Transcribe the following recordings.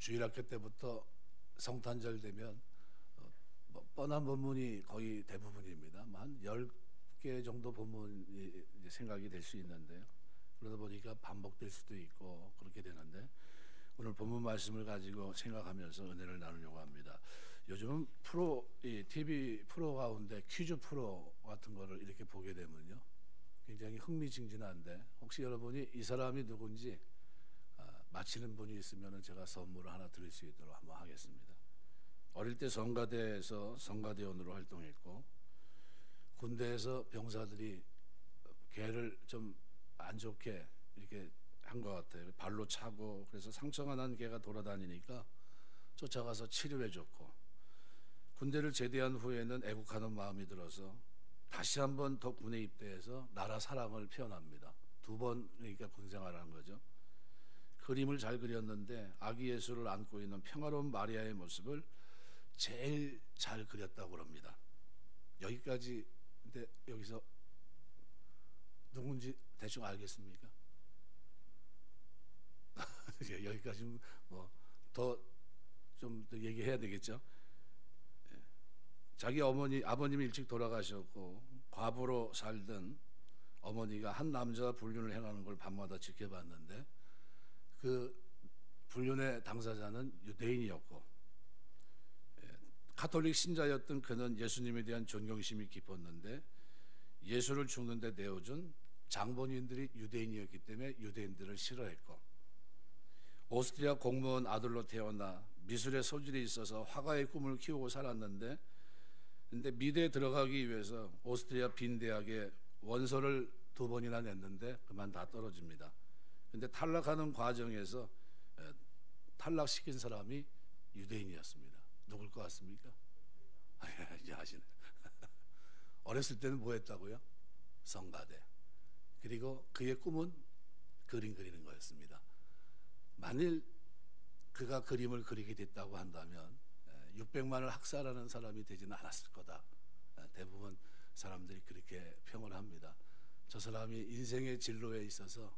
주일학교 때부터 성탄절 되면 뭐 뻔한 본문이 거의 대부분입니다. 한 10개 정도 본문이 이제 생각이 될 수 있는데요. 그러다 보니까 반복될 수도 있고 그렇게 되는데, 오늘 본문 말씀을 가지고 생각하면서 은혜를 나누려고 합니다. 요즘은 이 TV 프로 가운데 퀴즈 프로 같은 거를 이렇게 보게 되면요, 굉장히 흥미진진한데, 혹시 여러분이 이 사람이 누군지 맞히는 분이 있으면 제가 선물을 하나 드릴 수 있도록 한번 하겠습니다. 어릴 때 성가대에서 성가대원으로 활동했고, 군대에서 병사들이 개를 좀 안 좋게 이렇게 한 것 같아요. 발로 차고, 그래서 상처가 난 개가 돌아다니니까 쫓아가서 치료해 줬고, 군대를 제대한 후에는 애국하는 마음이 들어서 다시 한번 더 군에 입대해서 나라 사랑을 표현합니다. 2번 그러니까 군생활을 한 거죠. 그림을 잘 그렸는데 아기 예수를 안고 있는 평화로운 마리아의 모습을 제일 잘 그렸다고 합니다. 여기까지. 근데 여기서 누군지 대충 알겠습니까? 여기까지 뭐 더 좀 더 얘기해야 되겠죠. 자기 아버님이 일찍 돌아가셨고 과부로 살던 어머니가 한 남자와 불륜을 행하는 걸 밤마다 지켜봤는데, 그 불륜의 당사자는 유대인이었고, 가톨릭 신자였던 그는 예수님에 대한 존경심이 깊었는데, 예수를 죽는데 내어준 장본인들이 유대인이었기 때문에 유대인들을 싫어했고, 오스트리아 공무원 아들로 태어나 미술에 소질이 있어서 화가의 꿈을 키우고 살았는데, 근데 미대에 들어가기 위해서 오스트리아 빈 대학에 원서를 2번이나 냈는데 그만 다 떨어집니다. 근데 탈락하는 과정에서 탈락시킨 사람이 유대인이었습니다. 누굴 것 같습니까? 이제 아시네. 어렸을 때는 뭐 했다고요? 성가대. 그리고 그의 꿈은 그림 그리는 거였습니다. 만일 그가 그림을 그리게 됐다고 한다면 600만을 학살하는 사람이 되지는 않았을 거다. 대부분 사람들이 그렇게 평을 합니다. 저 사람이 인생의 진로에 있어서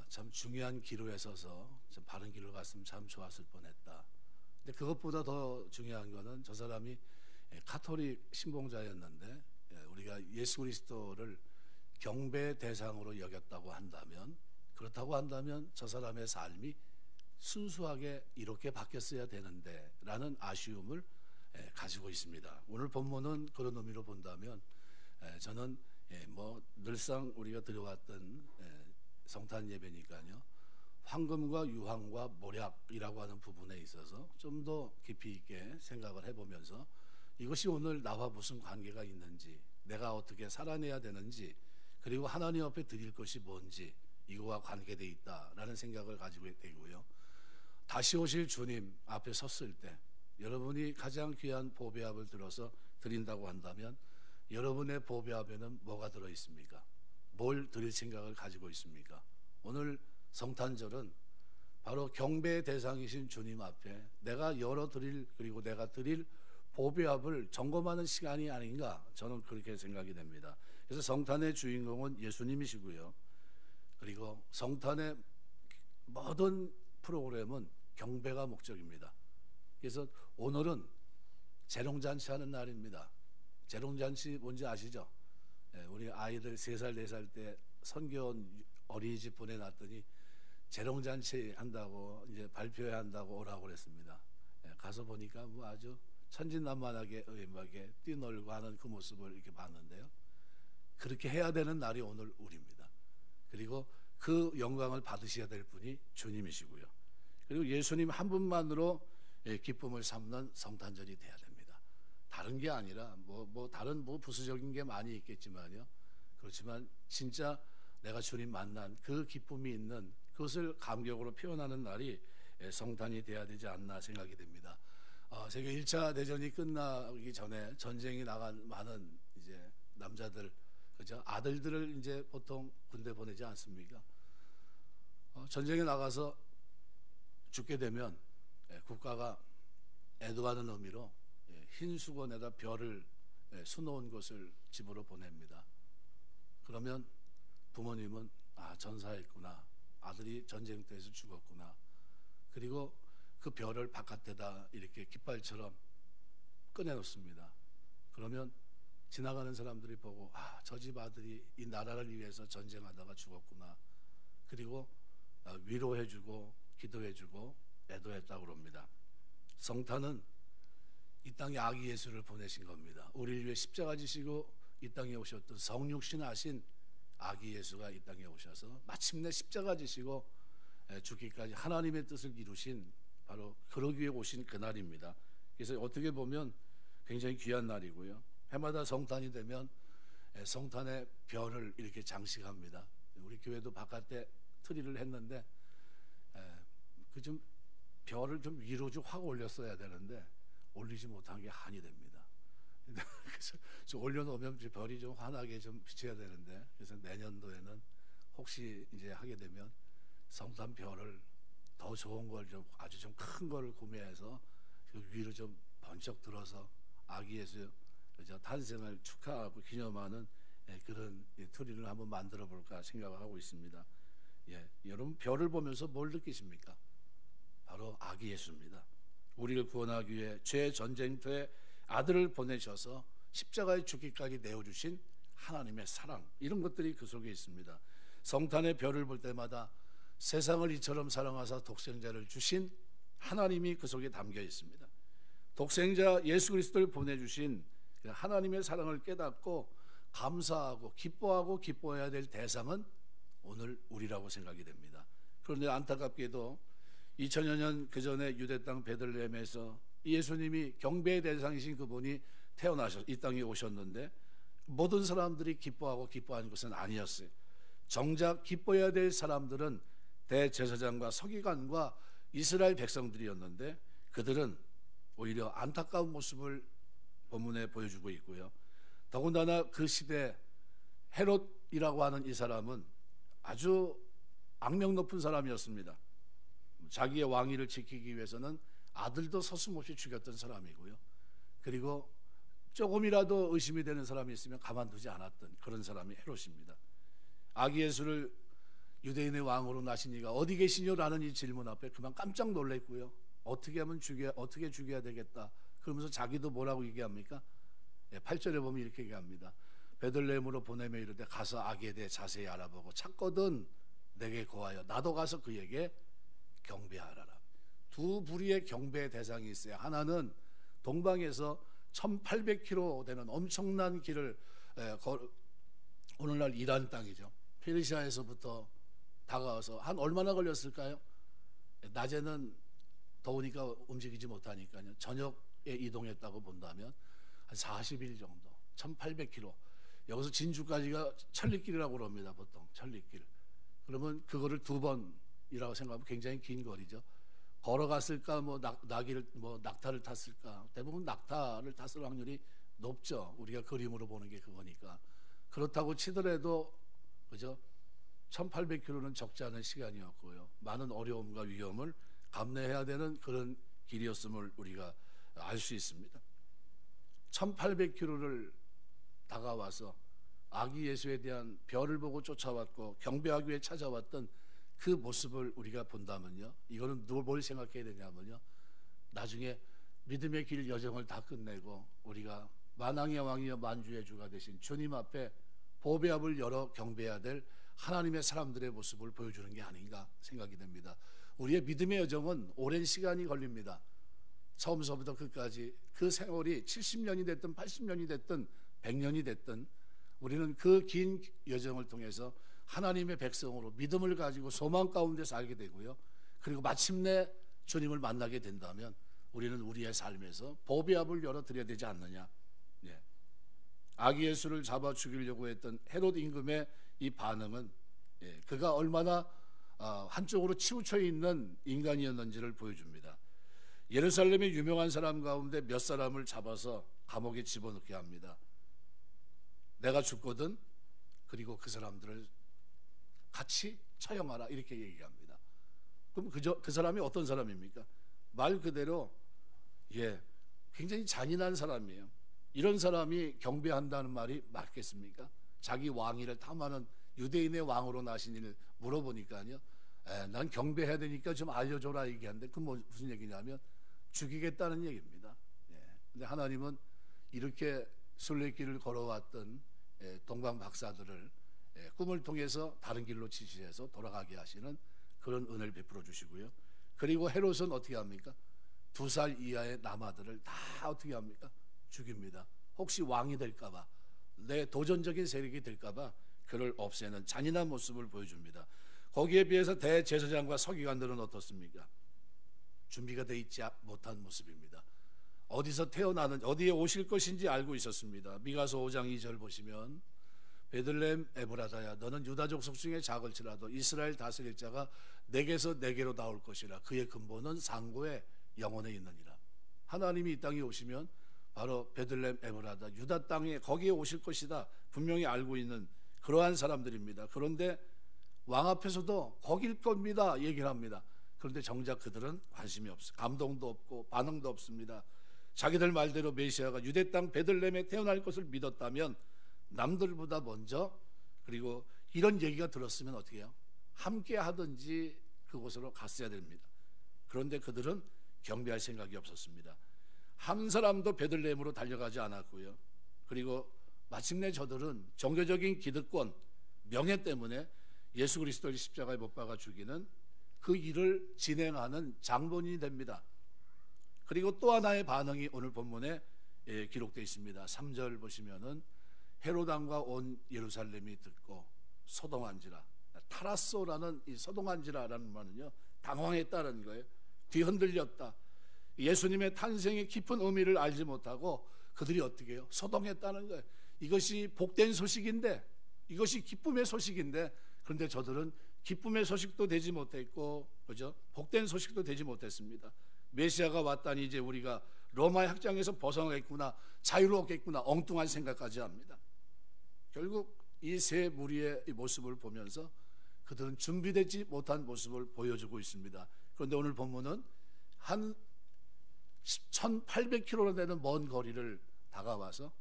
참 중요한 기로에 서서 좀 바른 길로 갔으면 참 좋았을 뻔했다. 근데 그것보다 더 중요한 거는 저 사람이 가톨릭 신봉자였는데, 우리가 예수 그리스도를 경배 대상으로 여겼다고 한다면, 그렇다고 한다면 저 사람의 삶이 순수하게 이렇게 바뀌었어야 되는데 라는 아쉬움을 가지고 있습니다. 오늘 본문은 그런 의미로 본다면, 저는 뭐 늘상 우리가 들어왔던 성탄 예배니까요, 황금과 유황과 모략이라고 하는 부분에 있어서 좀 더 깊이 있게 생각을 해보면서, 이것이 오늘 나와 무슨 관계가 있는지, 내가 어떻게 살아내야 되는지, 그리고 하나님 앞에 드릴 것이 뭔지, 이거와 관계되어 있다라는 생각을 가지고 되고요. 다시 오실 주님 앞에 섰을 때 여러분이 가장 귀한 보배압을 들어서 드린다고 한다면, 여러분의 보배압에는 뭐가 들어있습니까? 뭘 드릴 생각을 가지고 있습니까? 오늘 성탄절은 바로 경배의 대상이신 주님 앞에 내가 열어드릴, 그리고 내가 드릴 보배압을 점검하는 시간이 아닌가, 저는 그렇게 생각이 됩니다. 그래서 성탄의 주인공은 예수님이시고요, 그리고 성탄의 모든 프로그램은 경배가 목적입니다. 그래서 오늘은 재롱잔치 하는 날입니다. 재롱잔치 뭔지 아시죠? 우리 아이들 3살 4살 때 선교원 어린이집 보내놨더니 재롱잔치 한다고, 이제 발표회 한다고 오라고 그랬습니다. 가서 보니까 뭐 아주 천진난만하게 음악에 뛰놀고 하는 그 모습을 이렇게 봤는데요, 그렇게 해야 되는 날이 오늘 우리입니다. 그리고 그 영광을 받으셔야 될 분이 주님이시고요, 그리고 예수님 한 분만으로 기쁨을 삼는 성탄절이 돼야 됩니다. 다른 게 아니라 다른 부수적인 게 많이 있겠지만요, 그렇지만 진짜 내가 주님 만난 그 기쁨이 있는 그것을 감격으로 표현하는 날이 성탄이 돼야 되지 않나 생각이 됩니다. 세계 1차 대전이 끝나기 전에 전쟁이 나간 많은 이제 남자들, 그죠? 아들들을 이제 보통 군대 보내지 않습니까? 전쟁에 나가서 죽게 되면 국가가 애도하는 의미로 흰 수건에다 별을 수놓은 것을 집으로 보냅니다. 그러면 부모님은 전사했구나, 아들이 전쟁터에서 죽었구나, 그리고 그 별을 바깥에다 이렇게 깃발처럼 꺼내놓습니다. 그러면 지나가는 사람들이 보고 저 집 아들이 이 나라를 위해서 전쟁하다가 죽었구나. 그리고 위로해주고 기도해주고 애도했다고 그럽니다. 성탄은 이 땅에 아기 예수를 보내신 겁니다. 우리를 위해 십자가 지시고 이 땅에 오셨던 성육신하신 아기 예수가 이 땅에 오셔서 마침내 십자가 지시고 죽기까지 하나님의 뜻을 이루신 바로 그러기 위해 오신 그날입니다. 그래서 어떻게 보면 굉장히 귀한 날이고요. 해마다 성탄이 되면 성탄의 별을 이렇게 장식합니다. 우리 교회도 바깥에 트리를 했는데 그 좀 별을 좀 위로 좀 확 올렸어야 되는데 올리지 못한 게 한이 됩니다. 그래서 좀 올려놓으면 별이 좀 환하게 좀 비쳐야 되는데, 그래서 내년도에는 혹시 이제 하게 되면 성탄 별을 더 좋은 걸 좀 아주 좀 큰 걸 구매해서 그 위로 좀 번쩍 들어서 아기 예수 탄생을 축하하고 기념하는 그런 트리를 한번 만들어 볼까 생각하고 있습니다. 여러분 별을 보면서 뭘 느끼십니까? 바로 아기 예수입니다. 우리를 구원하기 위해 죄 전쟁터에 아들을 보내셔서 십자가에 죽기까지 내어주신 하나님의 사랑, 이런 것들이 그 속에 있습니다. 성탄의 별을 볼 때마다 세상을 이처럼 사랑하사 독생자를 주신 하나님이 그 속에 담겨 있습니다. 독생자 예수 그리스도를 보내주신 하나님의 사랑을 깨닫고 감사하고 기뻐하고 기뻐해야 될 대상은 오늘 우리라고 생각이 됩니다. 그런데 안타깝게도 2000여 년 그 전에 유대 땅 베들레헴에서 예수님이 경배의 대상이신 그분이 태어나셔서 이 땅에 오셨는데 모든 사람들이 기뻐하고 기뻐하는 것은 아니었어요. 정작 기뻐해야 될 사람들은 대제사장과 서기관과 이스라엘 백성들이었는데 그들은 오히려 안타까운 모습을 본문에 보여주고 있고요. 더군다나 그 시대 헤롯이라고 하는 이 사람은 아주 악명 높은 사람이었습니다. 자기의 왕위를 지키기 위해서는 아들도 서슴없이 죽였던 사람이고요. 그리고 조금이라도 의심이 되는 사람이 있으면 가만두지 않았던 그런 사람이 헤롯입니다. 아기 예수를 유대인의 왕으로 나신 이가 어디 계시냐라는 이 질문 앞에 그만 깜짝 놀랐고요. 어떻게 죽여야 되겠다. 그러면서 자기도 뭐라고 얘기합니까? 8절에 보면 이렇게 얘기합니다. 베들레헴으로 보내며 이르되 가서 아기에 대해 자세히 알아보고 찾거든 내게 고하여 나도 가서 그에게 경배하라라. 두 부류의 경배의 대상이 있어요. 하나는 동방에서 1800km 되는 엄청난 길을 오늘날 이란 땅이죠. 페르시아에서부터 다가와서 한 얼마나 걸렸을까요? 낮에는 더우니까 움직이지 못하니까요. 저녁에 이동했다고 본다면 한 40일 정도, 1800km. 여기서 진주까지가 천리길이라고 그럽니다. 보통 천리길. 그러면 그거를 두 번이라고 생각하면 굉장히 긴 거리죠. 걸어갔을까, 낙타를 탔을까? 대부분 낙타를 탔을 확률이 높죠. 우리가 그림으로 보는 게 그거니까. 그렇다고 치더라도 그죠? 1800km는 적지 않은 시간이었고요. 많은 어려움과 위험을 감내해야 되는 그런 길이었음을 우리가 알 수 있습니다. 1800km를 다가와서 아기 예수에 대한 별을 보고 쫓아왔고 경배하기 위해 찾아왔던 그 모습을 우리가 본다면요, 이거는 뭘 생각해야 되냐면요, 나중에 믿음의 길 여정을 다 끝내고 우리가 만왕의 왕이여 만주의 주가 되신 주님 앞에 보배합을 열어 경배해야 될 하나님의 사람들의 모습을 보여주는 게 아닌가 생각이 됩니다. 우리의 믿음의 여정은 오랜 시간이 걸립니다. 처음서부터 끝까지 그 세월이 70년이 됐든 80년이 됐든 100년이 됐든 우리는 그 긴 여정을 통해서 하나님의 백성으로 믿음을 가지고 소망 가운데 살게 되고요. 그리고 마침내 주님을 만나게 된다면 우리는 우리의 삶에서 보배합을 열어드려야 되지 않느냐. 아기 예수를 잡아 죽이려고 했던 헤롯 임금의 이 반응은 그가 얼마나 한쪽으로 치우쳐 있는 인간이었는지를 보여줍니다. 예루살렘의 유명한 사람 가운데 몇 사람을 잡아서 감옥에 집어넣게 합니다. 내가 죽거든 그리고 그 사람들을 같이 처형하라 이렇게 얘기합니다. 그럼 그 사람이 어떤 사람입니까? 말 그대로 굉장히 잔인한 사람이에요. 이런 사람이 경배한다는 말이 맞겠습니까? 자기 왕위를 탐하는 유대인의 왕으로 나신 일을 물어보니까요, 난 경배해야 되니까 좀 알려줘라 얘기하는데 그 무슨 얘기냐면 죽이겠다는 얘기입니다. 근데 하나님은 이렇게 순례길을 걸어왔던 동방 박사들을 꿈을 통해서 다른 길로 지시해서 돌아가게 하시는 그런 은혜를 베풀어 주시고요. 그리고 헤롯은 어떻게 합니까? 2살 이하의 남아들을 다 어떻게 합니까? 죽입니다. 혹시 왕이 될까봐, 내 도전적인 세력이 될까봐 그를 없애는 잔인한 모습을 보여줍니다. 거기에 비해서 대제사장과 서기관들은 어떻습니까? 준비가 되어 있지 못한 모습입니다. 어디서 태어나는, 어디에 오실 것인지 알고 있었습니다. 미가서 5장 2절 보시면 베들레헴 에브라다야, 너는 유다 족속 중에 작을지라도 이스라엘 다스릴 자가 내게서 내게로 나올 것이라. 그의 근본은 상고의 영혼에 있느니라. 하나님이 이 땅에 오시면 바로 베들레헴 에브라다, 유다 땅에 거기에 오실 것이다 분명히 알고 있는 그러한 사람들입니다. 그런데 왕 앞에서도 거길 겁니다 얘기를 합니다. 그런데 정작 그들은 관심이 없어, 감동도 없고 반응도 없습니다. 자기들 말대로 메시아가 유대 땅 베들레헴에 태어날 것을 믿었다면 남들보다 먼저, 그리고 이런 얘기가 들었으면 어떻게 해요? 함께 하든지 그곳으로 갔어야 됩니다. 그런데 그들은 경배할 생각이 없었습니다. 한 사람도 베들레헴으로 달려가지 않았고요. 그리고 마침내 저들은 종교적인 기득권, 명예 때문에 예수 그리스도를 십자가에 못 박아 죽이는 그 일을 진행하는 장본인이 됩니다. 그리고 또 하나의 반응이 오늘 본문에 기록되어 있습니다. 3절 보시면은 헤롯 왕과 온 예루살렘이 듣고 소동한지라. 타라소라는 이 소동한지라라는 말은요, 당황했다는 거예요. 뒤흔들렸다. 예수님의 탄생의 깊은 의미를 알지 못하고 그들이 어떻게 해요? 소동했다는 거예요. 이것이 복된 소식인데, 이것이 기쁨의 소식인데, 그런데 저들은 기쁨의 소식도 되지 못했고, 그죠? 복된 소식도 되지 못했습니다. 메시아가 왔다니 이제 우리가 로마의 학장에서 벗어나겠구나, 자유롭겠구나, 엉뚱한 생각까지 합니다. 결국 이 세 무리의 모습을 보면서 그들은 준비되지 못한 모습을 보여주고 있습니다. 그런데 오늘 본문은 한 1800km나 되는 먼 거리를 다가와서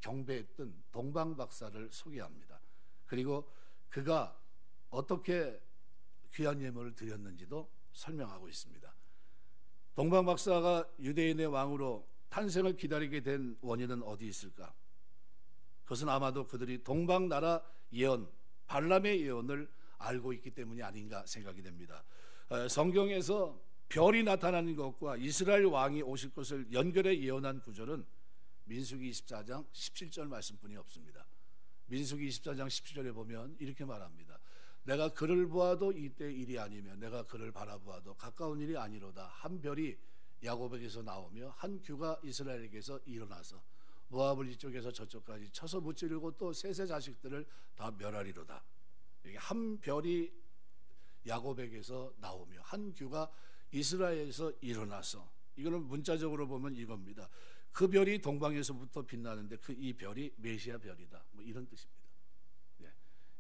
경배했던 동방 박사를 소개합니다. 그리고 그가 어떻게 귀한 예물을 드렸는지도 설명하고 있습니다. 동방 박사가 유대인의 왕으로 탄생을 기다리게 된 원인은 어디 있을까? 그것은 아마도 그들이 동방 나라 예언, 발람의 예언을 알고 있기 때문이 아닌가 생각이 됩니다. 성경에서 별이 나타나는 것과 이스라엘 왕이 오실 것을 연결해 예언한 구절은 민수기 24장 17절 말씀뿐이 없습니다. 민수기 24장 17절에 보면 이렇게 말합니다. 내가 그를 보아도 이때 일이 아니며 내가 그를 바라보아도 가까운 일이 아니로다. 한 별이 야곱에게서 나오며 한 규가 이스라엘에게서 일어나서 모압을 이쪽에서 저쪽까지 쳐서 무찌르고 또 셋의 자식들을 다 멸하리로다. 여기 한 별이 야곱에게서 나오며 한 규가 이스라엘에서 일어나서, 이거는 문자적으로 보면 이겁니다. 그 별이 동방에서부터 빛나는데 그 이 별이 메시아 별이다, 뭐 이런 뜻입니다.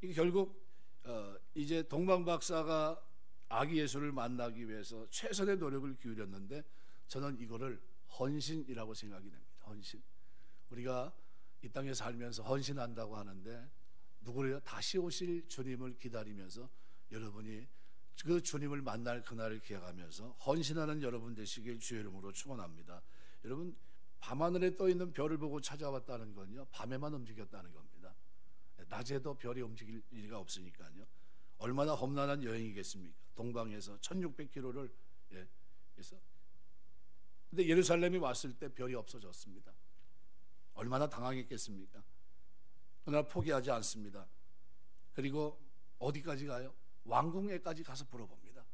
이게 결국 이제 동방 박사가 아기 예수를 만나기 위해서 최선의 노력을 기울였는데 저는 이거를 헌신이라고 생각이 됩니다. 헌신. 우리가 이 땅에 살면서 헌신한다고 하는데 누구래요? 다시 오실 주님을 기다리면서 여러분이 그 주님을 만날 그날을 기약하면서 헌신하는 여러분 되시길 주의 이름으로 축원합니다. 여러분, 밤하늘에 떠 있는 별을 보고 찾아왔다는 건요, 밤에만 움직였다는 겁니다. 낮에도 별이 움직일 리가 없으니까요. 얼마나 험난한 여행이겠습니까? 동방에서 1600km를 해서. 근데 예루살렘이 왔을 때 별이 없어졌습니다. 얼마나 당황했겠습니까? 그러나 포기하지 않습니다. 그리고 어디까지 가요? 왕궁에까지 가서 물어봅니다.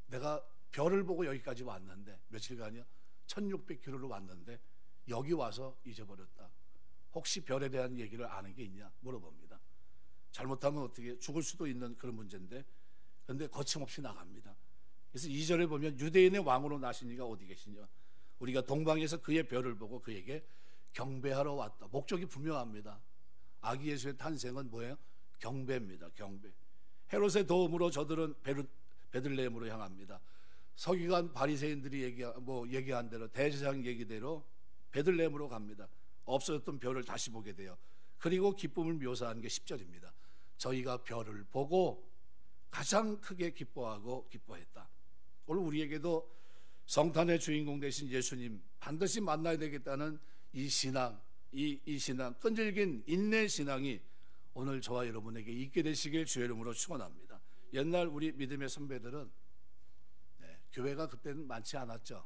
내가 별을 보고 여기까지 왔는데, 며칠간이요? 1600km로 왔는데 여기 와서 잊어버렸다. 혹시 별에 대한 얘기를 아는 게 있냐? 물어봅니다. 잘못하면 어떻게 죽을 수도 있는 그런 문제인데, 그런데 거침없이 나갑니다. 그래서 2절에 보면 유대인의 왕으로 나신 이가 어디 계시냐? 우리가 동방에서 그의 별을 보고 그에게 경배하러 왔다. 목적이 분명합니다. 아기 예수의 탄생은 뭐예요? 경배입니다. 경배. 헤롯의 도움으로 저들은 베들레헴으로 향합니다. 서기관 바리새인들이 얘기한 대로, 대제사장 얘기대로 베들레헴으로 갑니다. 없어졌던 별을 다시 보게 돼요. 그리고 기쁨을 묘사한 게 10절입니다. 저희가 별을 보고 가장 크게 기뻐하고 기뻐했다. 오늘 우리에게도 성탄의 주인공 되신 예수님 반드시 만나야 되겠다는 이 신앙, 이 신앙, 끈질긴 인내 신앙이 오늘 저와 여러분에게 있게 되시길 주의 이름으로 축원합니다. 옛날 우리 믿음의 선배들은 교회가 그때는 많지 않았죠.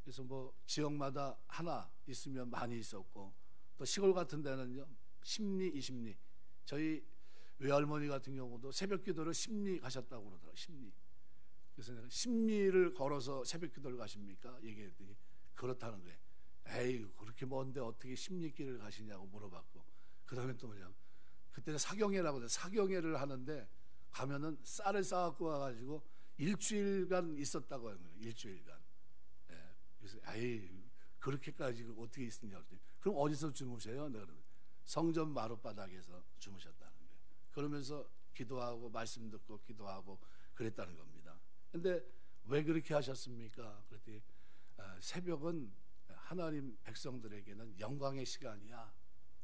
그래서 뭐 지역마다 하나 있으면 많이 있었고, 또 시골 같은 데는요 10리, 20리. 저희 외할머니 같은 경우도 새벽 기도를 10리 가셨다고 그러더라고요. 10리. 그래서 내가 10리를 걸어서 새벽 기도를 가십니까? 얘기했더니 그렇다는 거예요. 에이, 그렇게 먼데 어떻게 10리 길을 가시냐고 물어봤고, 그 다음에 또 뭐냐면 그때는 사경회라고 해서 사경회를 하는데 가면은 쌀을 싸갖고 와가지고 일주일간 있었다고 하는 거예요. 일주일간. 그래서 에이, 그렇게까지 어떻게 있느냐 그랬더니 그럼 어디서 주무세요? 내가 그러면 성전 마룻바닥에서 주무셨다는 거예요. 그러면서 기도하고 말씀 듣고 기도하고 그랬다는 겁니다. 근데 왜 그렇게 하셨습니까? 그랬더니 새벽은 하나님 백성들에게는 영광의 시간이야.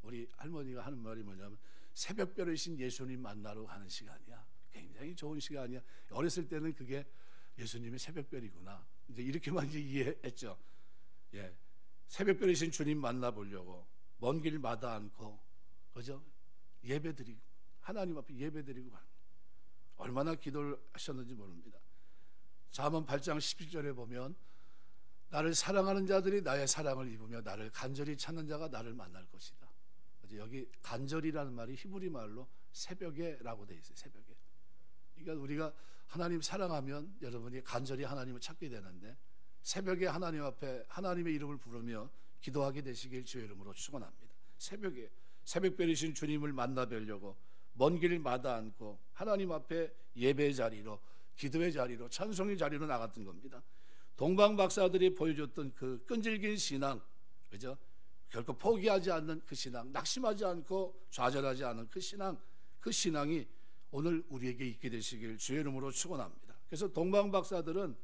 우리 할머니가 하는 말이 뭐냐면 새벽별이신 예수님 만나러 가는 시간이야. 굉장히 좋은 시간이야. 어렸을 때는 그게 예수님이 새벽별이구나, 이제 이렇게만 이제 이해했죠. 예, 새벽별이신 주님 만나보려고 먼 길 마다 않고, 그죠? 예배드리고 하나님 앞에 예배드리고 얼마나 기도를 하셨는지 모릅니다. 잠언 8장 11절에 보면 나를 사랑하는 자들이 나의 사랑을 입으며 나를 간절히 찾는 자가 나를 만날 것이다. 여기 간절이라는 말이 히브리 말로 새벽에라고 돼 있어요. 새벽에. 그러니까 우리가 하나님 사랑하면 여러분이 간절히 하나님을 찾게 되는데, 새벽에 하나님 앞에 하나님의 이름을 부르며 기도하게 되시길 주의 이름으로 축원합니다. 새벽에 새벽별이신 주님을 만나 뵈려고 먼 길 마다 않고 하나님 앞에 예배의 자리로, 기도의 자리로, 찬송의 자리로 나갔던 겁니다. 동방 박사들이 보여줬던 그 끈질긴 신앙, 그죠? 결코 포기하지 않는 그 신앙, 낙심하지 않고 좌절하지 않은 그 신앙, 그 신앙이 오늘 우리에게 있게 되시길 주의 이름으로 축원합니다. 그래서 동방 박사들은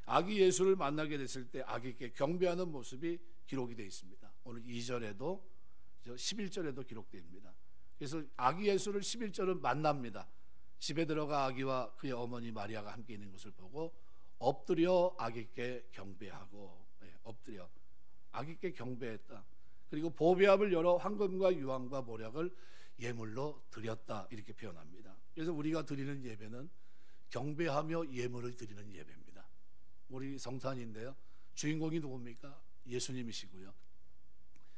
아기 예수를 만나게 됐을 때 아기께 경배하는 모습이 기록이 되어 있습니다. 오늘 2절에도 11절에도 기록됩니다. 그래서 아기 예수를 11절은 만납니다. 집에 들어가 아기와 그의 어머니 마리아가 함께 있는 것을 보고 엎드려 아기께 경배하고, 엎드려 아기께 경배했다. 그리고 보배압을 열어 황금과 유황과 모략을 예물로 드렸다, 이렇게 표현합니다. 그래서 우리가 드리는 예배는 경배하며 예물을 드리는 예배입니다. 우리 성탄인데요, 주인공이 누굽니까? 예수님이시고요.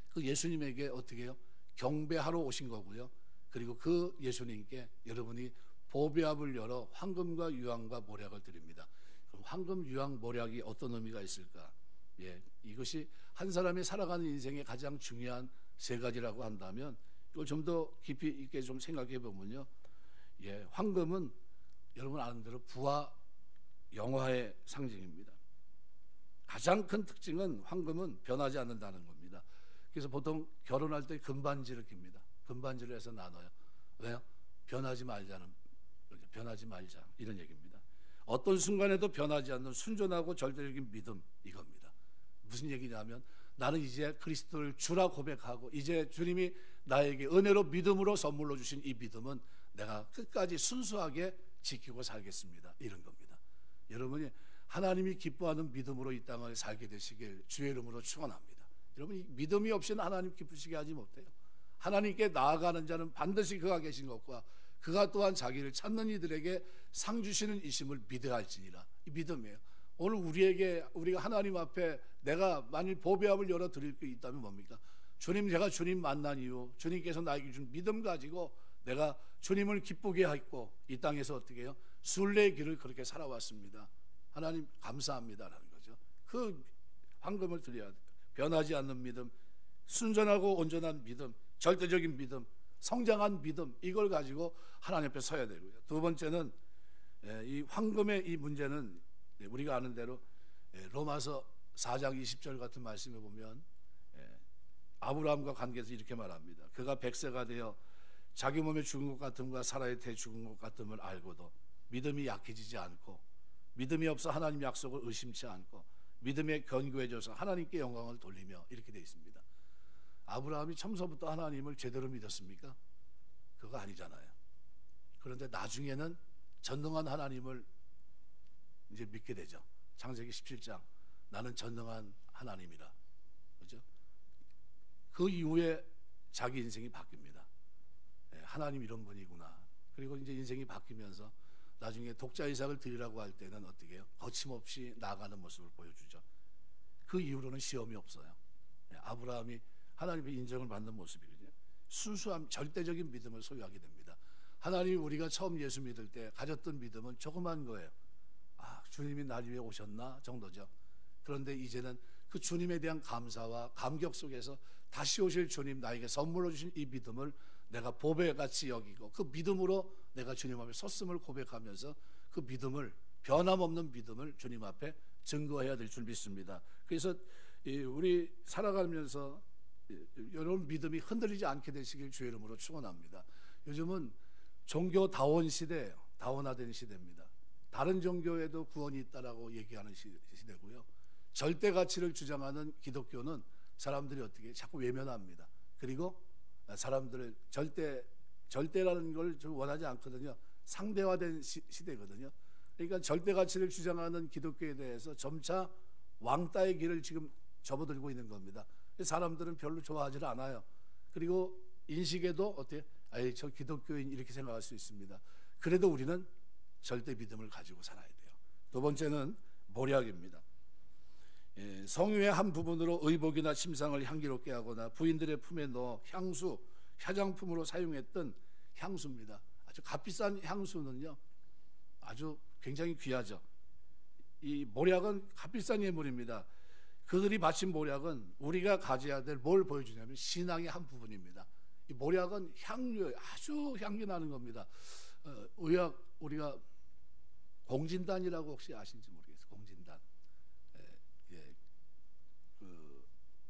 그 예수님에게 어떻게 해요? 경배하러 오신 거고요. 그리고 그 예수님께 여러분이 보배압을 열어 황금과 유황과 모략을 드립니다. 그럼 황금, 유황, 모략이 어떤 의미가 있을까? 이것이 한 사람이 살아가는 인생의 가장 중요한 세 가지라고 한다면 이걸 좀 더 깊이 있게 좀 생각해 보면요, 황금은 여러분 아는 대로 부와 영화의 상징입니다. 가장 큰 특징은 황금은 변하지 않는다는 겁니다. 그래서 보통 결혼할 때 금반지를 깁니다. 금반지를 해서 나눠요. 왜요? 변하지 말자 이런 얘기입니다. 어떤 순간에도 변하지 않는 순전하고 절대적인 믿음, 이겁니다. 무슨 얘기냐면 나는 이제 그리스도를 주라 고백하고 이제 주님이 나에게 은혜로 믿음으로 선물로 주신 이 믿음은 내가 끝까지 순수하게 지키고 살겠습니다, 이런 겁니다. 여러분이 하나님이 기뻐하는 믿음으로 이 땅을 살게 되시길 주의 이름으로 축원합니다. 여러분, 믿음이 없이는 하나님 기쁘시게 하지 못해요. 하나님께 나아가는 자는 반드시 그가 계신 것과 그가 또한 자기를 찾는 이들에게 상 주시는 이심을 믿어야 할지니라. 이 믿음이에요. 오늘 우리가 하나님 앞에 내가 만일 보배압을 열어 드릴 게 있다면 뭡니까? 주님, 제가 주님 만난 이후 주님께서 나에게 준 믿음 가지고 내가 주님을 기쁘게 했고 이 땅에서 어떻게 해요? 순례의 길을 그렇게 살아왔습니다. 하나님 감사합니다라는 거죠. 그 황금을 드려야 돼요. 변하지 않는 믿음, 순전하고 온전한 믿음, 절대적인 믿음, 성장한 믿음, 이걸 가지고 하나님 앞에 서야 되고요. 두 번째는 이 황금의 이 문제는 우리가 아는 대로 로마서 4장 20절 같은 말씀에 보면 아브라함과 관계에서 이렇게 말합니다. 그가 100세가 되어 자기 몸에 죽은 것 같음과 사라의 태 죽은 것 같음을 알고도 믿음이 약해지지 않고 믿음이 없어 하나님 약속을 의심치 않고 믿음에 견고해져서 하나님께 영광을 돌리며, 이렇게 되어 있습니다. 아브라함이 처음부터 하나님을 제대로 믿었습니까? 그거 아니잖아요. 그런데 나중에는 전능한 하나님을 이제 믿게 되죠. 창세기 17장 나는 전능한 하나님이라. 그죠? 그 이후에 자기 인생이 바뀝니다. 하나님 이런 분이구나. 그리고 이제 인생이 바뀌면서 나중에 독자 이삭을 드리라고 할 때는 어떻게 해요? 거침없이 나아가는 모습을 보여주죠. 그 이후로는 시험이 없어요. 아브라함이 하나님의 인정을 받는 모습이거든요. 순수한 절대적인 믿음을 소유하게 됩니다. 하나님이 우리가 처음 예수 믿을 때 가졌던 믿음은 조그만 거예요. 주님이 날 위해 오셨나 정도죠. 그런데 이제는 그 주님에 대한 감사와 감격 속에서 다시 오실 주님 나에게 선물로 주신 이 믿음을 내가 보배같이 여기고 그 믿음으로 내가 주님 앞에 섰음을 고백하면서 그 믿음을 변함없는 믿음을 주님 앞에 증거해야 될 줄 믿습니다. 그래서 우리 살아가면서 여러분 믿음이 흔들리지 않게 되시길 주의 이름으로 축원합니다. 요즘은 종교 다원 시대예요. 다원화된 시대입니다. 다른 종교에도 구원이 있다라고 얘기하는 시대고요. 절대 가치를 주장하는 기독교는 사람들이 어떻게 자꾸 외면합니다. 그리고 사람들을 절대라는 걸 좀 원하지 않거든요. 상대화된 시대거든요. 그러니까 절대 가치를 주장하는 기독교에 대해서 점차 왕따의 길을 지금 접어들고 있는 겁니다. 사람들은 별로 좋아하지 않아요. 그리고 인식에도 어때요? 저 기독교인 이렇게 생각할 수 있습니다. 그래도 우리는 절대 믿음을 가지고 살아야 돼요. 두 번째는 모략입니다. 성유의 한 부분으로 의복이나 침상을 향기롭게 하거나 부인들의 품에 넣어 향수, 화장품으로 사용했던 향수입니다. 아주 값비싼 향수는요, 아주 굉장히 귀하죠. 이 모략은 값비싼 예물입니다. 그들이 바친 모략은 우리가 가져야 될 뭘 보여주냐면 신앙의 한 부분입니다. 이 모략은 향유, 아주 향기 나는 겁니다. 의학 우리가 공진단이라고 혹시 아시는지 모르겠어요. 공진단.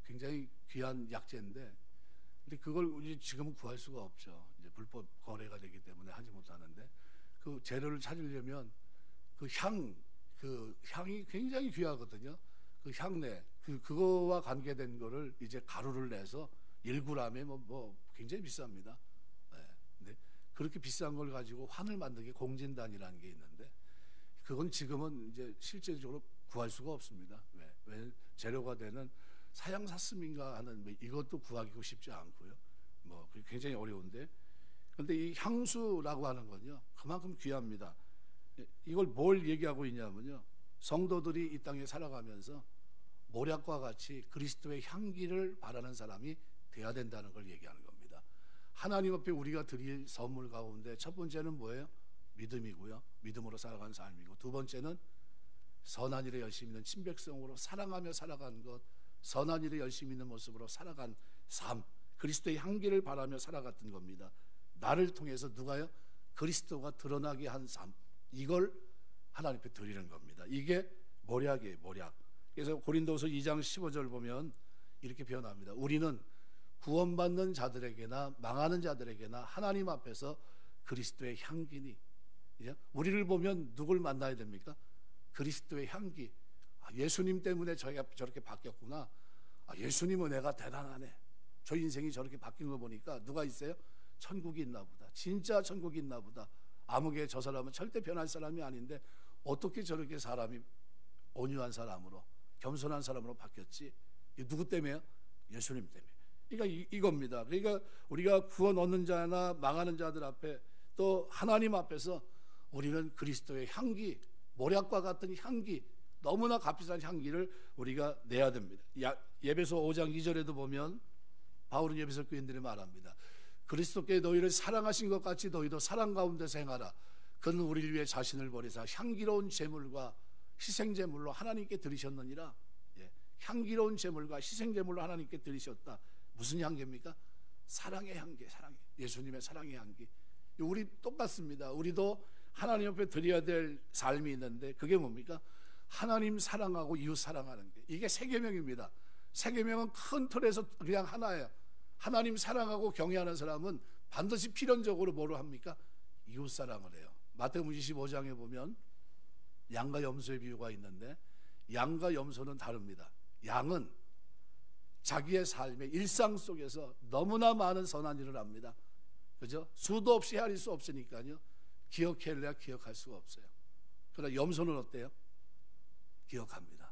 굉장히 귀한 약재인데, 근데 그걸 우리 지금은 구할 수가 없죠. 이제 불법 거래가 되기 때문에 하지 못하는데, 그 재료를 찾으려면 그 향이 굉장히 귀하거든요. 그 향내, 그거와 관계된 거를 이제 가루를 내서 1g에 뭐 굉장히 비쌉니다. 근데 그렇게 비싼 걸 가지고 환을 만든 게 공진단이라는 게 있는데, 그건 지금은 이제 실제적으로 구할 수가 없습니다. 왜 재료가 되는 사양사슴인가 하는 이것도 구하기가 쉽지 않고요. 굉장히 어려운데, 그런데 이 향수라고 하는 건요 그만큼 귀합니다. 이걸 뭘 얘기하고 있냐면요, 성도들이 이 땅에 살아가면서 모략과 같이 그리스도의 향기를 바라는 사람이 돼야 된다는 걸 얘기하는 겁니다. 하나님 앞에 우리가 드릴 선물 가운데 첫 번째는 뭐예요? 믿음이고요. 믿음으로 살아가는 삶이고, 두 번째는 선한 일에 열심히 있는 친백성으로 사랑하며 살아가는 것, 선한 일에 열심히 있는 모습으로 살아간 삶, 그리스도의 향기를 바라며 살아갔던 겁니다. 나를 통해서 누가요? 그리스도가 드러나게 한 삶, 이걸 하나님 앞에 드리는 겁니다. 이게 모략이에요, 모략. 그래서 고린도서 2장 15절 보면 이렇게 표현합니다. 우리는 구원받는 자들에게나 망하는 자들에게나 하나님 앞에서 그리스도의 향기니. 우리를 보면 누굴 만나야 됩니까? 그리스도의 향기. 예수님 때문에 저희가 저렇게 바뀌었구나. 예수님은 내가 대단하네. 저 인생이 저렇게 바뀐 거 보니까 누가 있어요? 천국이 있나 보다. 진짜 천국이 있나 보다. 아무개 저 사람은 절대 변할 사람이 아닌데 어떻게 저렇게 사람이 온유한 사람으로, 겸손한 사람으로 바뀌었지? 누구 때문에요? 예수님 때문에. 그러니까 이겁니다. 그러니까 우리가 구원 얻는 자나 망하는 자들 앞에, 또 하나님 앞에서 우리는 그리스도의 향기, 모략과 같은 향기, 너무나 값비싼 향기를 우리가 내야 됩니다. 예배소 5장 2절에도 보면 바울은 예배소 교인들이 말합니다. 그리스도께 너희를 사랑하신 것 같이 너희도 사랑 가운데서 행하라. 그는 우리를 위해 자신을 버리사 향기로운 제물과 희생제물로 하나님께 드리셨느니라. 향기로운 제물과 희생제물로 하나님께 드리셨다. 무슨 향기입니까? 사랑의 향기, 예수님의 사랑의 향기. 우리 똑같습니다. 우리도 하나님 앞에 드려야 될 삶이 있는데, 그게 뭡니까? 하나님 사랑하고 이웃 사랑하는 게, 이게 세계명입니다. 세계명은 큰 틀에서 그냥 하나예요. 하나님 사랑하고 경외하는 사람은 반드시 필연적으로 뭐로 합니까? 이웃 사랑을 해요. 마태복음 25장에 보면 양과 염소의 비유가 있는데, 양과 염소는 다릅니다. 양은 자기의 삶의 일상 속에서 너무나 많은 선한 일을 합니다. 그죠? 수도 없이 헤아릴 수 없으니까요. 기억해야 기억할 수가 없어요. 그러나 염소는 어때요? 기억합니다.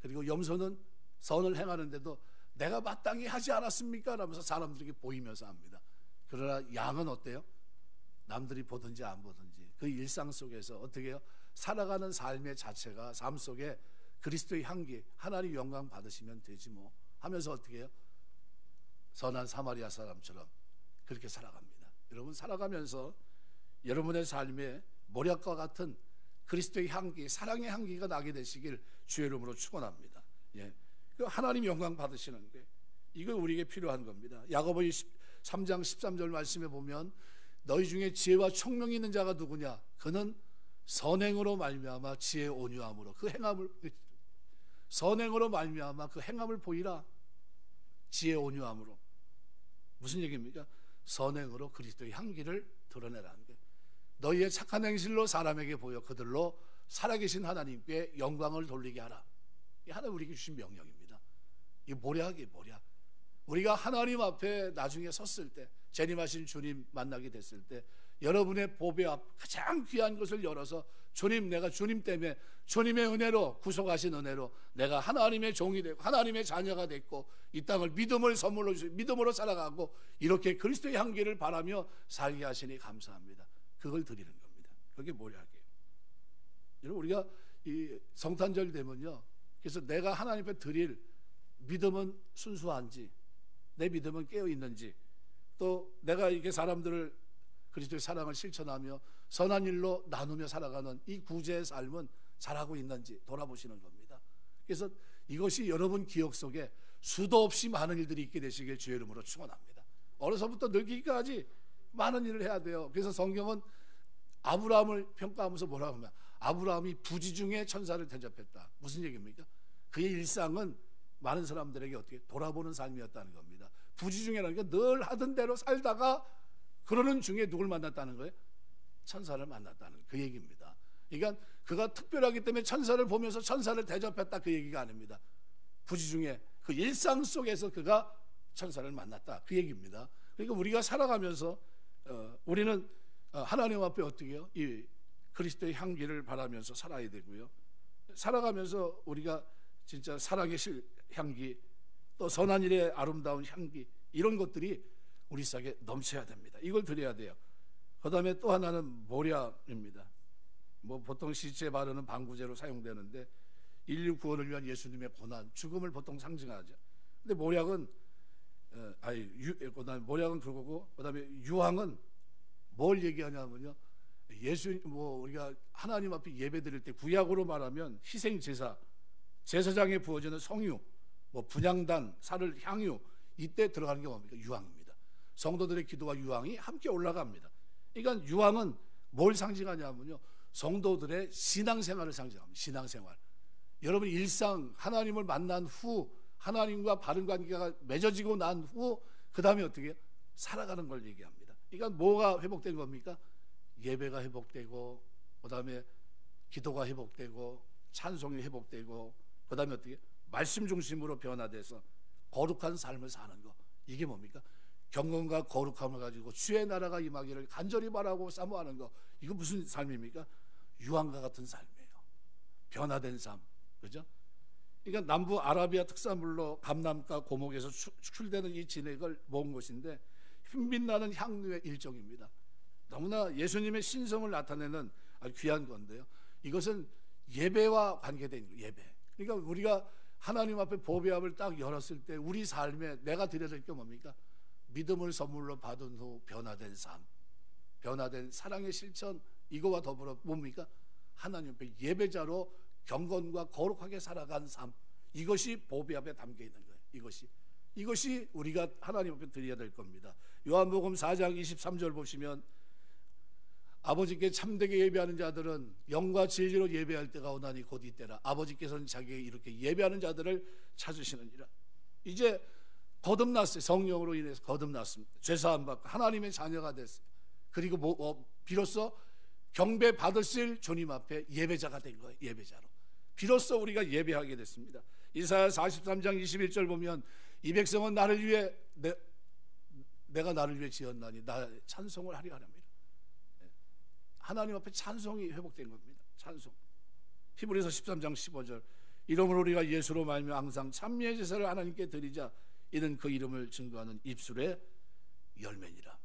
그리고 염소는 선을 행하는데도 내가 마땅히 하지 않았습니까? 라면서 사람들에게 보이면서 합니다. 그러나 양은 어때요? 남들이 보든지 안 보든지 그 일상 속에서 어떻게 해요? 살아가는 삶의 자체가 삶 속에 그리스도의 향기, 하나님 영광 받으시면 되지 뭐 하면서 어떻게 해요? 선한 사마리아 사람처럼 그렇게 살아갑니다. 여러분 살아가면서 여러분의 삶에 모략과 같은 그리스도의 향기, 사랑의 향기가 나게 되시길 주의 이름으로 축원합니다. 예. 그 하나님 영광 받으시는 게 이거 우리에게 필요한 겁니다. 야고보 3장 13절 말씀에 보면 너희 중에 지혜와 총명이 있는 자가 누구냐? 그는 선행으로 말미암아 지혜 온유함으로 그 행함을 선행으로 말미암아 그 행함을 보이라. 지혜 온유함으로 무슨 얘기입니까? 선행으로 그리스도의 향기를 드러내라는 게 너희의 착한 행실로 사람에게 보여 그들로 살아계신 하나님께 영광을 돌리게 하라. 이 하나님 우리에게 주신 명령입니다. 이 모략이에요. 모략. 우리가 하나님 앞에 나중에 섰을 때 재림하신 주님 만나게 됐을 때 여러분의 보배 앞 가장 귀한 것을 열어서 주님 내가 주님 때문에 주님의 은혜로 구속하신 은혜로 내가 하나님의 종이 되고 하나님의 자녀가 됐고 이 땅을 믿음을 선물로 주시고 믿음으로 살아가고 이렇게 그리스도의 향기를 바라며 살게 하시니 감사합니다. 그걸 드리는 겁니다. 그게 모략이에요. 여러분 우리가 이 성탄절 되면요 그래서 내가 하나님 앞에 드릴 믿음은 순수한지 내 믿음은 깨어있는지 또 내가 이렇게 사람들을 그리스도의 사랑을 실천하며 선한 일로 나누며 살아가는 이 구제의 삶은 잘하고 있는지 돌아보시는 겁니다. 그래서 이것이 여러분 기억 속에 수도 없이 많은 일들이 있게 되시길 주의 이름으로 축원합니다. 어려서부터 늙기까지 많은 일을 해야 돼요. 그래서 성경은 아브라함을 평가하면서 뭐라고 하면 아브라함이 부지 중에 천사를 대접했다. 무슨 얘기입니까? 그의 일상은 많은 사람들에게 어떻게 돌아보는 삶이었다는 겁니다. 부지 중에라는 게 늘 하던 대로 살다가 그러는 중에 누굴 만났다는 거예요? 천사를 만났다는 그 얘기입니다. 그러니까 그가 특별하기 때문에 천사를 보면서 천사를 대접했다 그 얘기가 아닙니다. 부지 중에 그 일상 속에서 그가 천사를 만났다 그 얘기입니다. 그러니까 우리가 살아가면서 우리는 하나님 앞에 어떻게 해요? 이 그리스도의 향기를 바라면서 살아야 되고요. 살아가면서 우리가 진짜 사랑의 향기 또 선한 일의 아름다운 향기 이런 것들이 우리 속에 넘쳐야 됩니다. 이걸 드려야 돼요. 그 다음에 또 하나는 모략입니다. 뭐 보통 시체에 바르는 방부제로 사용되는데 인류 구원을 위한 예수님의 고난, 죽음을 보통 상징하죠. 근데 모략은 모략은 그거고 그다음에 유황은 뭘 얘기하냐면요. 우리가 하나님 앞에 예배드릴 때 구약으로 말하면 희생 제사장에 부어지는 성유, 분향단, 살을 향유 이때 들어가는 게 뭡니까? 유황입니다. 성도들의 기도와 유황이 함께 올라갑니다. 그러니까 유황은 뭘 상징하냐면요. 성도들의 신앙생활을 상징합니다. 신앙생활. 여러분 일상 하나님을 만난 후 하나님과 바른 관계가 맺어지고 난 후 그 다음에 어떻게 해요? 살아가는 걸 얘기합니다. 그러니까 뭐가 회복된 겁니까? 예배가 회복되고 그 다음에 기도가 회복되고 찬송이 회복되고 그 다음에 어떻게 말씀 중심으로 변화돼서 거룩한 삶을 사는 거 이게 뭡니까? 경건과 거룩함을 가지고 주의 나라가 임하기를 간절히 바라고 사모하는 거 이거 무슨 삶입니까? 유황과 같은 삶이에요. 변화된 삶, 그죠? 그러니까 남부 아라비아 특산물로 감람과 고목에서 추출되는 이 진액을 모은 것인데 흰빛나는 향료의 일종입니다. 너무나 예수님의 신성을 나타내는 아주 귀한 건데요. 이것은 예배와 관계된 예배. 그러니까 우리가 하나님 앞에 보배압을 딱 열었을 때 우리 삶에 내가 드려야 될 게 뭡니까? 믿음을 선물로 받은 후 변화된 삶, 변화된 사랑의 실천 이거와 더불어 뭡니까? 하나님 앞에 예배자로 경건과 거룩하게 살아간 삶 이것이 보배압에 담겨 있는 거예요. 이것이 우리가 하나님 앞에 드려야 될 겁니다. 요한복음 4장 23절 보시면 아버지께 참되게 예배하는 자들은 영과 진리로 예배할 때가 오나니 곧 이때라. 아버지께서는 자기에게 이렇게 예배하는 자들을 찾으시느니라. 이제 거듭났어요. 성령으로 인해서 거듭났습니다. 죄사함 받고 하나님의 자녀가 됐어요. 그리고 비로소 경배 받으실 주님 앞에 예배자가 된 거예요. 예배자로 비로소 우리가 예배하게 됐습니다. 이사야 43장 21절 보면 이 백성은 나를 위해 내가 나를 위해 지었나니 나 찬송을 하리 하랍니다. 하나님 앞에 찬송이 회복된 겁니다. 찬송. 히브리서 13장 15절 이러므로 우리가 예수로 말미암아 항상 찬미의 제사를 하나님께 드리자 이는 그 이름을 증거하는 입술의 열매니라.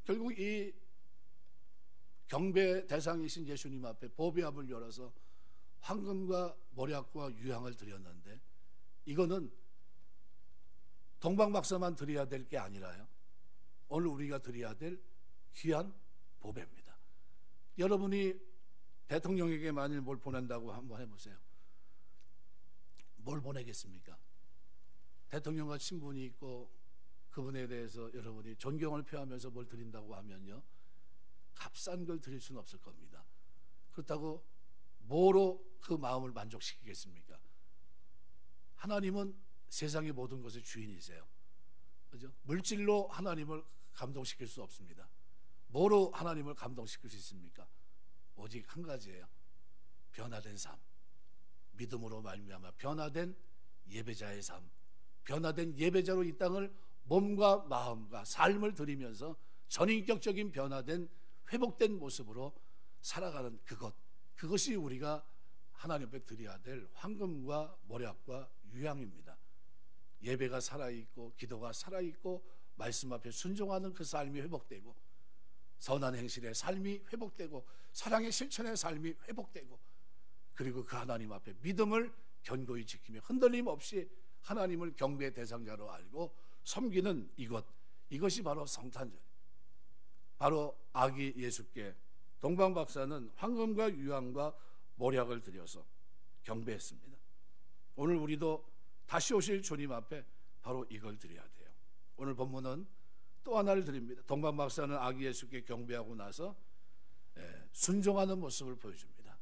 결국 이 경배 대상이신 예수님 앞에 보배합을 열어서 황금과 모략과 유향을 드렸는데 이거는 동방박사만 드려야 될 게 아니라요, 오늘 우리가 드려야 될 귀한 보배입니다. 여러분이 대통령에게 만일 뭘 보낸다고 한번 해보세요. 뭘 보내겠습니까? 대통령과 친분이 있고 그분에 대해서 여러분이 존경을 표하면서 뭘 드린다고 하면요, 값싼 걸 드릴 수는 없을 겁니다. 그렇다고 뭐로 그 마음을 만족시키겠습니까? 하나님은 세상의 모든 것의 주인이세요. 그죠? 물질로 하나님을 감동시킬 수 없습니다. 뭐로 하나님을 감동시킬 수 있습니까? 오직 한 가지예요. 변화된 삶. 믿음으로 말미암아 변화된 예배자의 삶. 변화된 예배자로 이 땅을 몸과 마음과 삶을 드리면서 전인격적인 변화된 회복된 모습으로 살아가는 그것이 우리가 하나님 앞에 드려야 될 황금과 모략과 유향입니다. 예배가 살아있고 기도가 살아있고 말씀 앞에 순종하는 그 삶이 회복되고 선한 행실의 삶이 회복되고 사랑의 실천의 삶이 회복되고 그리고 그 하나님 앞에 믿음을 견고히 지키며 흔들림 없이 하나님을 경배의 대상자로 알고 섬기는 이것이 바로 성탄절. 바로 아기 예수께 동방박사는 황금과 유향과 모략을 드려서 경배했습니다. 오늘 우리도 다시 오실 주님 앞에 바로 이걸 드려야 돼요. 오늘 본문은 또 하나를 드립니다. 동방박사는 아기 예수께 경배하고 나서 순종하는 모습을 보여줍니다.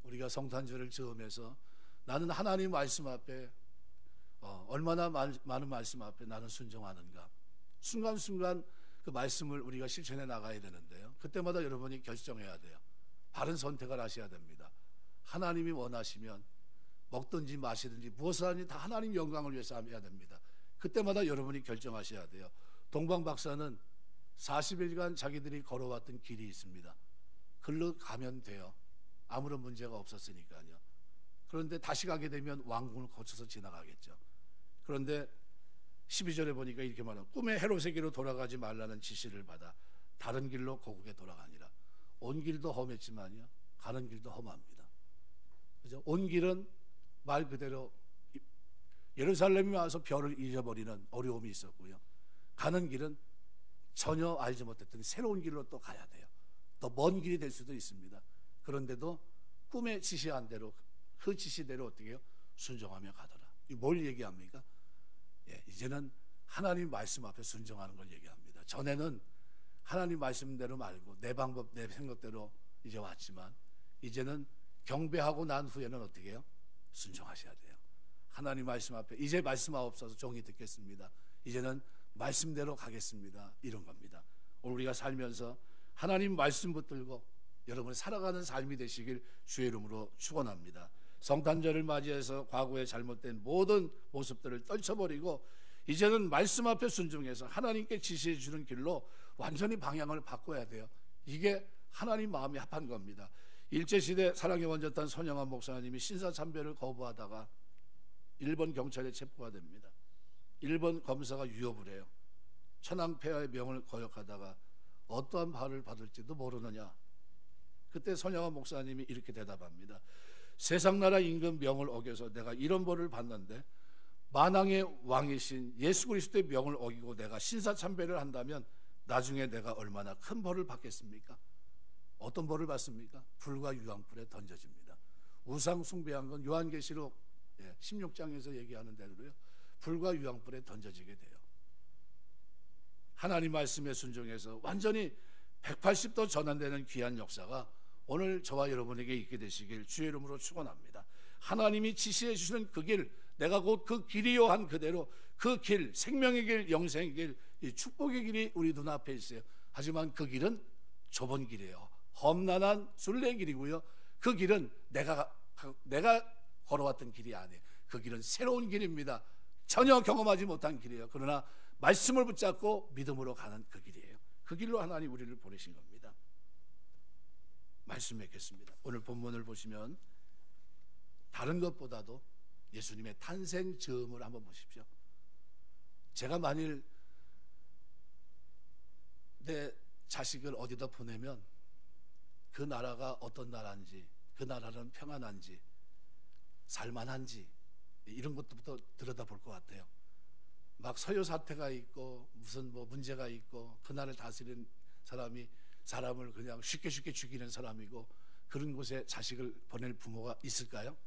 우리가 성탄절을 즈음해서 나는 하나님 말씀 앞에 얼마나 많은 말씀 앞에 나는 순종하는가, 순간순간 그 말씀을 우리가 실천해 나가야 되는데요, 그때마다 여러분이 결정해야 돼요. 바른 선택을 하셔야 됩니다. 하나님이 원하시면 먹든지 마시든지 무엇을 하든지 다 하나님 영광을 위해서 해야 됩니다. 그때마다 여러분이 결정하셔야 돼요. 동방박사는 40일간 자기들이 걸어왔던 길이 있습니다. 글로 가면 돼요. 아무런 문제가 없었으니까요. 그런데 다시 가게 되면 왕궁을 거쳐서 지나가겠죠. 그런데 12절에 보니까 이렇게 말하는, 꿈의 헤롯에게로 돌아가지 말라는 지시를 받아 다른 길로 고국에 돌아가니라. 온 길도 험했지만요, 가는 길도 험합니다. 그죠? 온 길은 말 그대로 예루살렘에 와서 별을 잊어버리는 어려움이 있었고요, 가는 길은 전혀 알지 못했던 새로운 길로 또 가야 돼요. 더 먼 길이 될 수도 있습니다. 그런데도 꿈에 지시한 대로, 그 지시대로 어떻게 해요? 순종하며 가더라. 이 뭘 얘기합니까? 이제는 하나님 말씀 앞에 순종하는 걸 얘기합니다. 전에는 하나님 말씀대로 말고 내 방법, 내 생각대로 이제 왔지만 이제는 경배하고 난 후에는 어떻게 해요? 순종하셔야 돼요. 하나님 말씀 앞에 이제 말씀하옵소서 종이 듣겠습니다. 이제는 말씀대로 가겠습니다. 이런 겁니다. 오늘 우리가 살면서 하나님 말씀 붙들고 여러분 살아가는 삶이 되시길 주의 이름으로 축원합니다. 성탄절을 맞이해서 과거의 잘못된 모든 모습들을 떨쳐버리고 이제는 말씀 앞에 순종해서 하나님께 지시해 주는 길로 완전히 방향을 바꿔야 돼요. 이게 하나님 마음이 합한 겁니다. 일제시대 사랑의 원조탄 손영환 목사님이 신사참배를 거부하다가 일본 경찰에 체포가 됩니다. 일본 검사가 유업을 해요. 천황폐하의 명을 거역하다가 어떠한 벌을 받을지도 모르느냐. 그때 손영환 목사님이 이렇게 대답합니다. 세상 나라 임금 명을 어겨서 내가 이런 벌을 받는데 만왕의 왕이신 예수 그리스도의 명을 어기고 내가 신사참배를 한다면 나중에 내가 얼마나 큰 벌을 받겠습니까? 어떤 벌을 받습니까? 불과 유황불에 던져집니다. 우상 숭배한 건 요한계시록 16장에서 얘기하는 대로요, 불과 유황불에 던져지게 돼요. 하나님 말씀에 순종해서 완전히 180도 전환되는 귀한 역사가 오늘 저와 여러분에게 있게 되시길 주의 이름으로 축원합니다. 하나님이 지시해 주시는 그 길, 내가 곧 그 길이요 한 그대로 그 길, 생명의 길, 영생의 길, 이 축복의 길이 우리 눈앞에 있어요. 하지만 그 길은 좁은 길이에요. 험난한 순례길이고요. 그 길은 내가 걸어왔던 길이 아니에요. 그 길은 새로운 길입니다. 전혀 경험하지 못한 길이에요. 그러나 말씀을 붙잡고 믿음으로 가는 그 길이에요. 그 길로 하나님 우리를 보내신 겁니다. 말씀 맺겠습니다. 오늘 본문을 보시면 다른 것보다도 예수님의 탄생 즈음을 한번 보십시오. 제가 만일 내 자식을 어디다 보내면 그 나라가 어떤 나라인지, 그 나라는 평안한지, 살만한지 이런 것부터 들여다볼 것 같아요. 막 서요 사태가 있고 무슨 뭐 문제가 있고 그 나라를 다스리는 사람이 사람을 그냥 쉽게 죽이는 사람이고 그런 곳에 자식을 보낼 부모가 있을까요?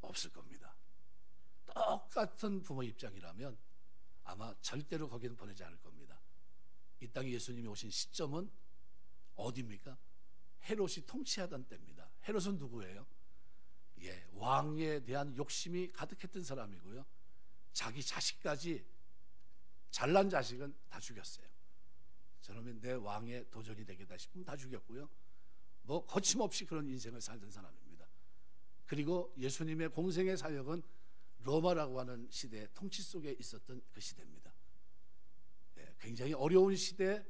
없을 겁니다. 똑같은 부모 입장이라면 아마 절대로 거기는 보내지 않을 겁니다. 이 땅에 예수님이 오신 시점은 어디입니까? 헤롯이 통치하던 때입니다. 헤롯은 누구예요? 왕에 대한 욕심이 가득했던 사람이고요. 자기 자식까지, 잘난 자식은 다 죽였어요. 저놈이 내 왕의 도전이 되겠다 싶으면 다 죽였고요. 뭐 거침없이 그런 인생을 살던 사람입니다. 그리고 예수님의 공생의 사역은 로마라고 하는 시대의 통치 속에 있었던 그 시대입니다. 굉장히 어려운 시대에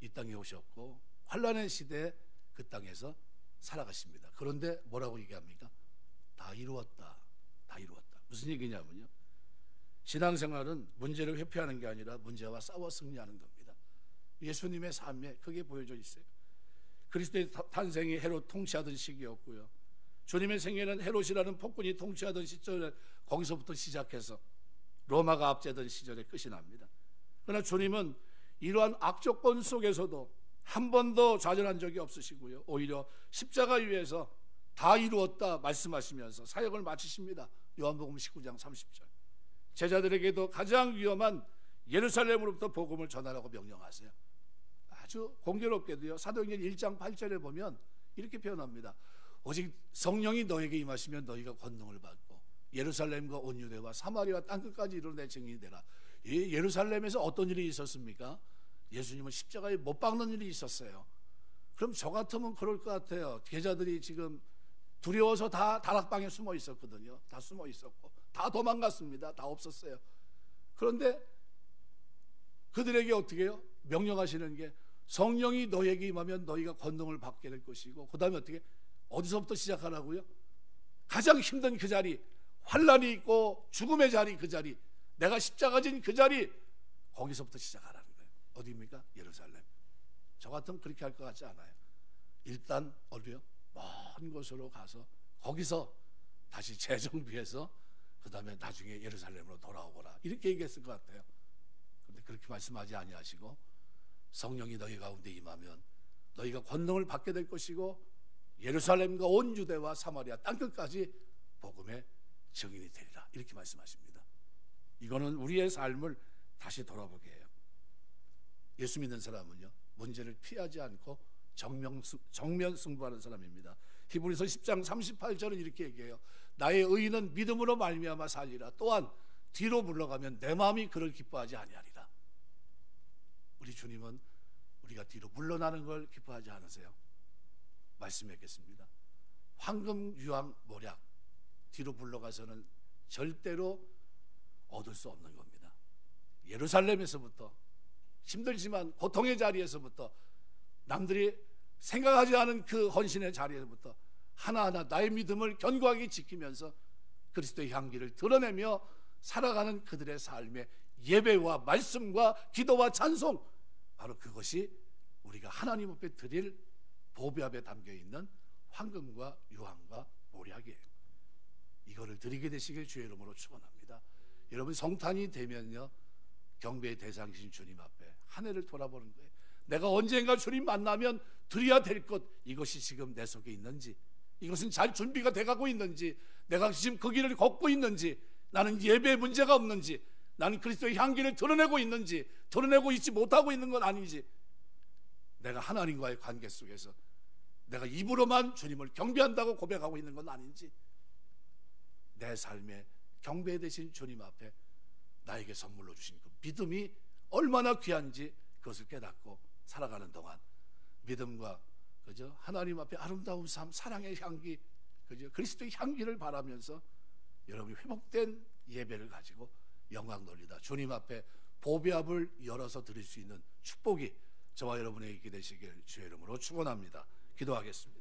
이 땅에 오셨고 환난의 시대에 그 땅에서 살아가십니다. 그런데 뭐라고 얘기합니까? 다 이루었다. 다 이루었다. 무슨 얘기냐면요, 신앙생활은 문제를 회피하는 게 아니라 문제와 싸워 승리하는 겁니다. 예수님의 삶에 그게 보여져 있어요. 그리스도의 탄생이 헤롯 통치하던 시기였고요, 주님의 생애는 헤롯이라는 폭군이 통치하던 시절에 거기서부터 시작해서 로마가 압제하던 시절에 끝이 납니다. 그러나 주님은 이러한 악조건 속에서도 한 번도 좌절한 적이 없으시고요, 오히려 십자가 위에서 다 이루었다 말씀하시면서 사역을 마치십니다. 요한복음 19장 30절. 제자들에게도 가장 위험한 예루살렘으로부터 복음을 전하라고 명령하세요. 아주 공교롭게도요, 사도행전 1장 8절에 보면 이렇게 표현합니다. 오직 성령이 너에게 임하시면 너희가 권능을 받고 예루살렘과 온 유대와 사마리아 땅끝까지 이르러 내 증인이 되라. 이 예루살렘에서 어떤 일이 있었습니까? 예수님은 십자가에 못 박는 일이 있었어요. 그럼 저 같으면 그럴 것 같아요. 제자들이 지금 두려워서 다 다락방에 숨어 있었거든요. 다 숨어 있었고 다 도망갔습니다. 다 없었어요. 그런데 그들에게 어떻게 해요? 명령하시는 게 성령이 너에게 임하면 너희가 권능을 받게 될 것이고, 그 다음에 어떻게, 어디서부터 시작하라고요? 가장 힘든 그 자리, 환난이 있고 죽음의 자리, 그 자리, 내가 십자가 진 그 자리, 거기서부터 시작하라는 거예요. 어디입니까? 예루살렘. 저 같으면 그렇게 할 것 같지 않아요. 일단 어디요? 먼 곳으로 가서 거기서 다시 재정비해서 그 다음에 나중에 예루살렘으로 돌아오거라, 이렇게 얘기했을 것 같아요. 그런데 그렇게 말씀하지 아니하시고 성령이 너희 가운데 임하면 너희가 권능을 받게 될 것이고 예루살렘과 온 유대와 사마리아 땅끝까지 복음의 증인이 되리라, 이렇게 말씀하십니다. 이거는 우리의 삶을 다시 돌아보게 해요. 예수 믿는 사람은요, 문제를 피하지 않고 정면 승부하는 사람입니다. 히브리서 10장 38절은 이렇게 얘기해요. 나의 의인은 믿음으로 말미암아 살리라. 또한 뒤로 물러가면 내 마음이 그를 기뻐하지 아니하리라. 우리 주님은 우리가 뒤로 물러나는 걸 기뻐하지 않으세요? 말씀하겠습니다. 황금 유황 모략, 뒤로 물러가서는 절대로 얻을 수 없는 겁니다. 예루살렘에서부터, 힘들지만 고통의 자리에서부터, 남들이 생각하지 않은 그 헌신의 자리에서부터 하나하나 나의 믿음을 견고하게 지키면서 그리스도의 향기를 드러내며 살아가는 그들의 삶의 예배와 말씀과 기도와 찬송, 바로 그것이 우리가 하나님 앞에 드릴 보배압에 담겨있는 황금과 유황과 모략이에요. 이거를 드리게 되시길 주의 이름으로 축원합니다. 여러분, 성탄이 되면요, 경배의 대상이신 주님 앞에 한 해를 돌아보는 거예요. 내가 언젠가 주님 만나면 드려야 될 것, 이것이 지금 내 속에 있는지, 이것은 잘 준비가 돼가고 있는지, 내가 지금 그 길을 걷고 있는지, 나는 예배에 문제가 없는지, 나는 그리스도의 향기를 드러내고 있는지, 드러내고 있지 못하고 있는 건 아닌지, 내가 하나님과의 관계 속에서 내가 입으로만 주님을 경배한다고 고백하고 있는 건 아닌지, 내 삶에 경배 되신 주님 앞에 나에게 선물로 주신 그 믿음이 얼마나 귀한지 그것을 깨닫고 살아가는 동안 믿음과, 그죠, 하나님 앞에 아름다운 삶, 사랑의 향기, 그죠, 그리스도의 향기를 바라면서 여러분이 회복된 예배를 가지고 영광 돌리다 주님 앞에 보배압을 열어서 드릴 수 있는 축복이 저와 여러분에게 있게 되시길 주의 이름으로 축원합니다. 기도하겠습니다.